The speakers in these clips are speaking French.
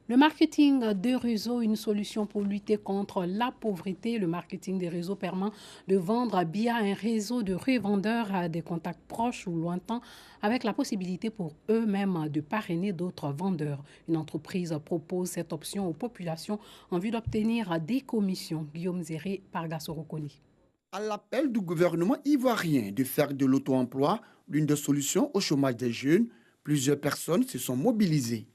Le marketing des réseaux, une solution pour lutter contre la pauvreté. Le marketing des réseaux permet de vendre via un réseau de revendeurs à des contacts proches ou lointains avec la possibilité pour eux-mêmes de parrainer d'autres vendeurs. Une entreprise propose cette option aux populations en vue d'obtenir des commissions. Guillaume Zéré, Pargassorokoni. À l'appel du gouvernement ivoirien de faire de l'auto-emploi l'une des solutions au chômage des jeunes, plusieurs personnes se sont mobilisées.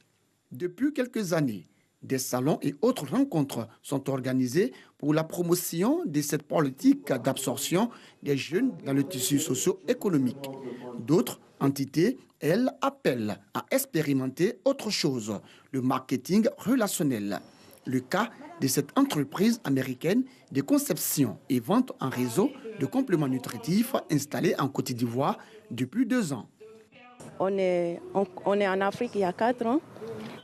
Depuis quelques années, des salons et autres rencontres sont organisées pour la promotion de cette politique d'absorption des jeunes dans le tissu socio-économique. D'autres entités, elles, appellent à expérimenter autre chose, le marketing relationnel. Le cas de cette entreprise américaine de conception et vente en réseau de compléments nutritifs installée en Côte d'Ivoire depuis 2 ans. On est en Afrique il y a 4 ans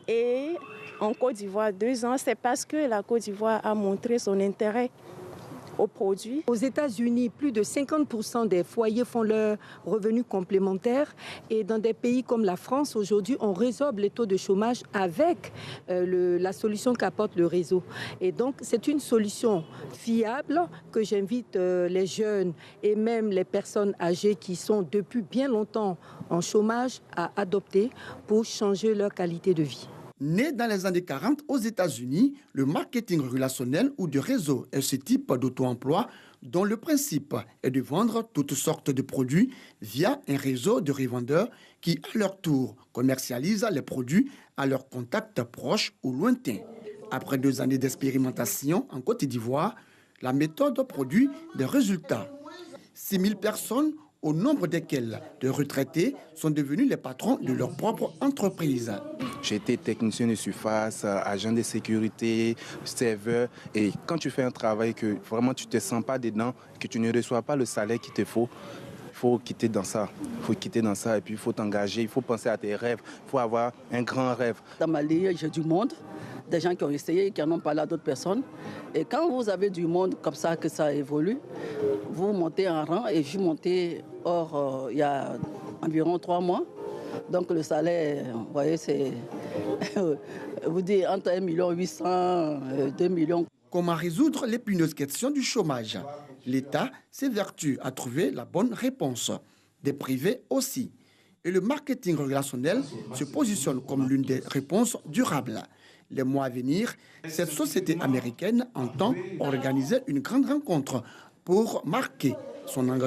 et en Côte d'Ivoire 2 ans. C'est parce que la Côte d'Ivoire a montré son intérêt aux produits. Aux États-Unis, plus de 50% des foyers font leurs revenus complémentaires. Et dans des pays comme la France, aujourd'hui, on résorbe les taux de chômage avec la solution qu'apporte le réseau. Et donc, c'est une solution fiable que j'invite les jeunes et même les personnes âgées qui sont depuis bien longtemps en chômage à adopter pour changer leur qualité de vie. Né dans les années 40 aux États-Unis, le marketing relationnel ou de réseau est ce type d'auto-emploi dont le principe est de vendre toutes sortes de produits via un réseau de revendeurs qui, à leur tour, commercialisent les produits à leurs contacts proches ou lointains. Après 2 années d'expérimentation en Côte d'Ivoire, la méthode produit des résultats. 6 000 personnes, au nombre desquels de retraités, sont devenus les patrons de leur propre entreprise. J'ai été technicien de surface, agent de sécurité, serveur. Et quand tu fais un travail que vraiment tu ne te sens pas dedans, que tu ne reçois pas le salaire qu'il te faut, il faut quitter dans ça. Il faut quitter dans ça et puis il faut t'engager, il faut penser à tes rêves, il faut avoir un grand rêve. Dans ma ligne, j'ai du monde, des gens qui ont essayé, qui en ont parlé à d'autres personnes. Et quand vous avez du monde comme ça, que ça évolue, vous montez en rang et je suis monté il y a environ 3 mois. Donc le salaire, vous voyez, c'est vous dites entre 1 800 000 2 millions. Comment résoudre l'épineuse question du chômage? L'État s'évertue à trouver la bonne réponse. Des privés aussi. Et le marketing relationnel se positionne comme l'une des réponses durables. Les mois à venir, cette société américaine entend organiser une grande rencontre pour marquer son engagement.